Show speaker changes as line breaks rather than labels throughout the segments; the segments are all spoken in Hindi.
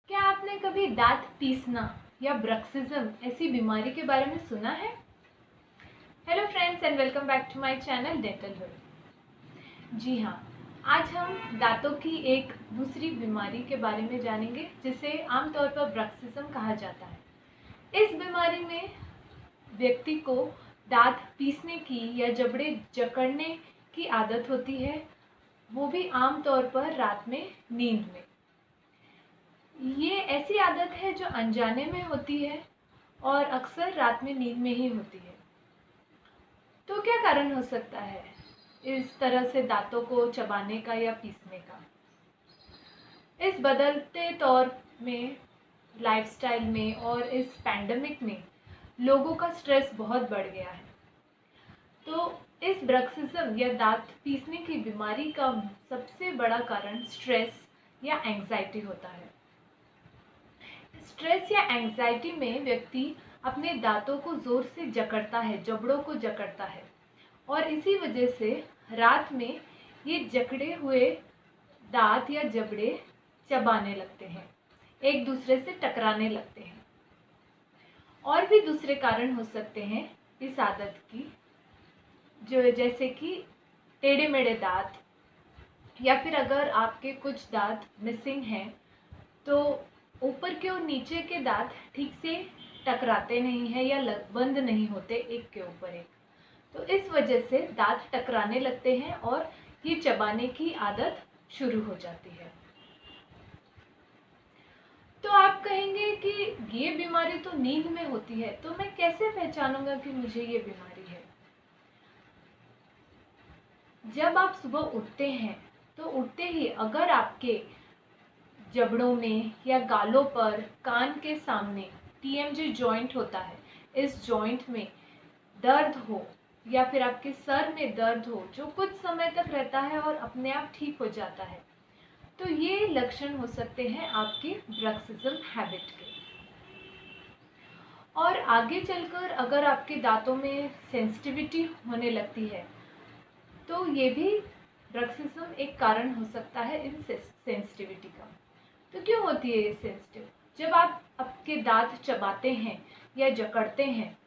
क्या आपने कभी दांत पीसना या ब्रक्सिज्म ऐसी बीमारी के बारे में सुना है? Hello friends and welcome back to my channel Dental Hood. जी हाँ, आज हम दांतों की एक दूसरी बीमारी के बारे में जानेंगे जिसे आमतौर पर ब्रक्सिज्म कहा जाता है। इस बीमारी में व्यक्ति को दांत पीसने की या जबड़े जकड़ने की आदत होती है, वो भी आमतौर पर रात में नींद में। ये ऐसी आदत है जो अनजाने में होती है और अक्सर रात में नींद में ही होती है। तो क्या कारण हो सकता है इस तरह से दांतों को चबाने का या पीसने का? इस बदलते दौर में, लाइफस्टाइल में और इस पैंडेमिक में लोगों का स्ट्रेस बहुत बढ़ गया है। तो इस ब्रक्सिज्म या दांत पीसने की बीमारी का सबसे बड़ा कारण स्ट्रेस या एंग्जाइटी होता है। स्ट्रेस या एंग्जाइटी में व्यक्ति अपने दांतों को जोर से जकड़ता है, जबड़ों को जकड़ता है, और इसी वजह से रात में ये जकड़े हुए दांत या जबड़े चबाने लगते हैं, एक दूसरे से टकराने लगते हैं। और भी दूसरे कारण हो सकते हैं इस आदत की, जो जैसे कि टेढ़े मेढ़े दांत, या फिर अगर आपके कुछ दांत मिसिंग हैं तो ऊपर के और नीचे के दांत ठीक से टकराते नहीं हैं या बंद नहीं होते एक के ऊपर एक। तो इस वजह से दांत टकराने लगते हैं और ये चबाने की आदत शुरू हो जाती है। तो आप कहेंगे कि ये बीमारी तो नींद में होती है, तो मैं कैसे पहचानूंगा कि मुझे ये बीमारी है? जब आप सुबह उठते हैं तो उठते ही अगर आपके जबड़ों में या गालों पर, कान के सामने टीएमजे जॉइंट होता है, इस जॉइंट में दर्द हो या फिर आपके सर में दर्द हो जो कुछ समय तक रहता है और अपने आप ठीक हो जाता है, तो ये लक्षण हो सकते हैं आपके ब्रक्सिज्म हैबिट के। और आगे चलकर अगर आपके दांतों में सेंसिटिविटी होने लगती है तो ये भी ब्रक्सिज्म एक कारण हो सकता है इन सेंसिटिविटी का। तो क्यों होती है ये सेंसिटिव? जब आप आपके दांत चबाते हैं या जकड़ते हैं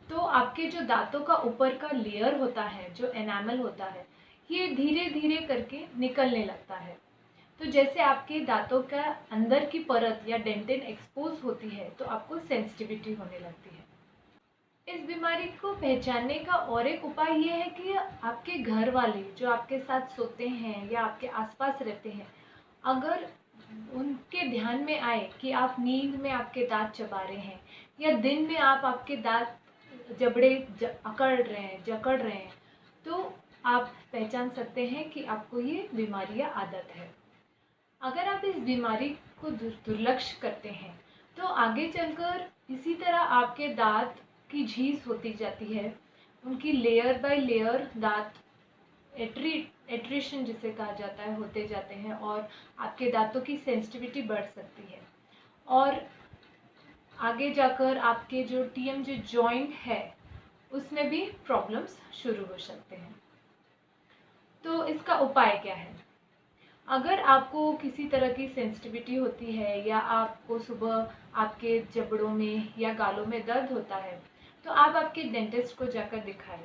तो आपके जो दांतों का ऊपर का लेयर होता है, जो एनामल होता है, ये धीरे धीरे करके निकलने लगता है। तो जैसे आपके दांतों का अंदर की परत या डेंटिन एक्सपोज होती है तो आपको सेंसिटिविटी होने लगती है। इस बीमारी को पहचानने का और एक उपाय ये है कि आपके घर वाले जो आपके साथ सोते हैं या आपके आसपास रहते हैं, अगर उनके ध्यान में आए कि आप नींद में आपके दांत चबा रहे हैं या दिन में आप आपके दांत जबड़े जकड़ रहे हैं, तो आप पहचान सकते हैं कि आपको ये बीमारी या आदत है। अगर आप इस बीमारी को दुर्लक्ष्य करते हैं तो आगे चलकर इसी तरह आपके दांत की झीस होती जाती है, उनकी लेयर बाय लेयर दांत एट्रिशन जिसे कहा जाता है होते जाते हैं और आपके दांतों की सेंसिटिविटी बढ़ सकती है। और आगे जाकर आपके जो टीएमजे जॉइंट है उसमें भी प्रॉब्लम्स शुरू हो सकते हैं। तो इसका उपाय क्या है? अगर आपको किसी तरह की सेंसिटिविटी होती है या आपको सुबह आपके जबड़ों में या गालों में दर्द होता है तो आप आपके डेंटिस्ट को जाकर दिखाएं।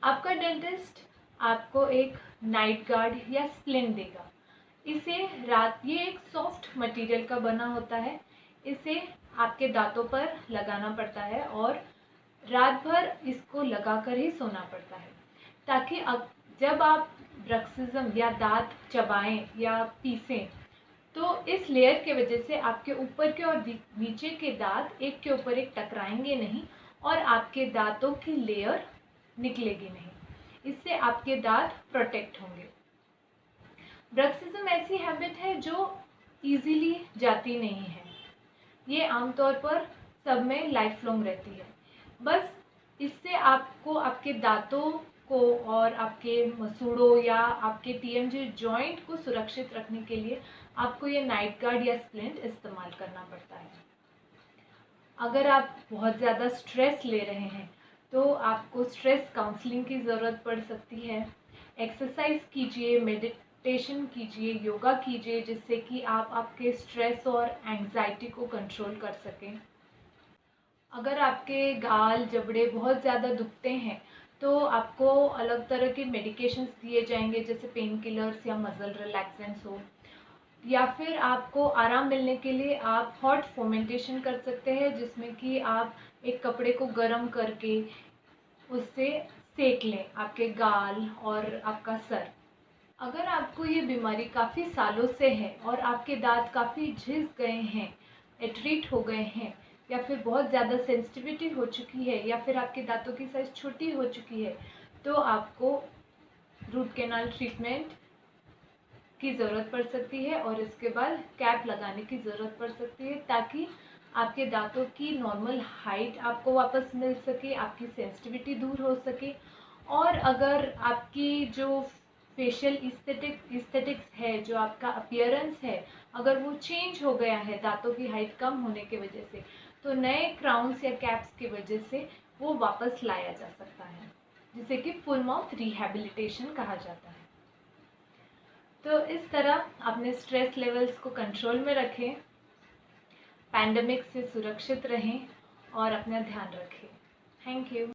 आपका डेंटिस्ट आपको एक नाइट गार्ड या स्प्लिंट देगा। इसे ये एक सॉफ्ट मटेरियल का बना होता है। इसे आपके दांतों पर लगाना पड़ता है और रात भर इसको लगाकर ही सोना पड़ता है, ताकि जब आप ब्रक्सिज्म या दांत चबाएं या पीसें तो इस लेयर के वजह से आपके ऊपर के और नीचे के दांत एक के ऊपर एक टकराएंगे नहीं और आपके दांतों की लेयर निकलेगी नहीं। इससे आपके दांत प्रोटेक्ट होंगे। ब्रक्सिज्म ऐसी हैबिट है जो इजीली जाती नहीं है। ये आमतौर पर सब में लाइफ लॉन्ग रहती है। बस इससे आपको आपके दांतों को और आपके मसूड़ों या आपके टीएमजे जॉइंट को सुरक्षित रखने के लिए आपको ये नाइट गार्ड या स्प्लिंट इस्तेमाल करना पड़ता है। अगर आप बहुत ज़्यादा स्ट्रेस ले रहे हैं तो आपको स्ट्रेस काउंसलिंग की ज़रूरत पड़ सकती है। एक्सरसाइज कीजिए, मेडिटेशन कीजिए, योगा कीजिए, जिससे कि आप आपके स्ट्रेस और एंग्जाइटी को कंट्रोल कर सकें। अगर आपके गाल जबड़े बहुत ज़्यादा दुखते हैं तो आपको अलग तरह के मेडिकेशंस दिए जाएंगे, जैसे पेन किलर्स या मसल रिलैक्सेंट्स हो, या फिर आपको आराम मिलने के लिए आप हॉट फोमेंटेशन कर सकते हैं, जिसमें कि आप एक कपड़े को गर्म करके उससे सेक लें आपके गाल और आपका सर। अगर आपको ये बीमारी काफ़ी सालों से है और आपके दांत काफ़ी झिस गए हैं, एट्रीट हो गए हैं, या फिर बहुत ज़्यादा सेंसिटिविटी हो चुकी है, या फिर आपके दांतों की साइज़ छोटी हो चुकी है, तो आपको रूट कैनाल ट्रीटमेंट की ज़रूरत पड़ सकती है और इसके बाद कैप लगाने की ज़रूरत पड़ सकती है, ताकि आपके दांतों की नॉर्मल हाइट आपको वापस मिल सके, आपकी सेंसिटिविटी दूर हो सके। और अगर आपकी जो फेशियल इस्थेटिक्स है, जो आपका अपीयरेंस है, अगर वो चेंज हो गया है दांतों की हाइट कम होने की वजह से, तो नए क्राउन्स या कैप्स की वजह से वो वापस लाया जा सकता है, जिसे कि फुल माउथ रिहैबिलिटेशन कहा जाता है। तो इस तरह अपने स्ट्रेस लेवल्स को कंट्रोल में रखें, पैंडेमिक से सुरक्षित रहें और अपना ध्यान रखें। Thank you.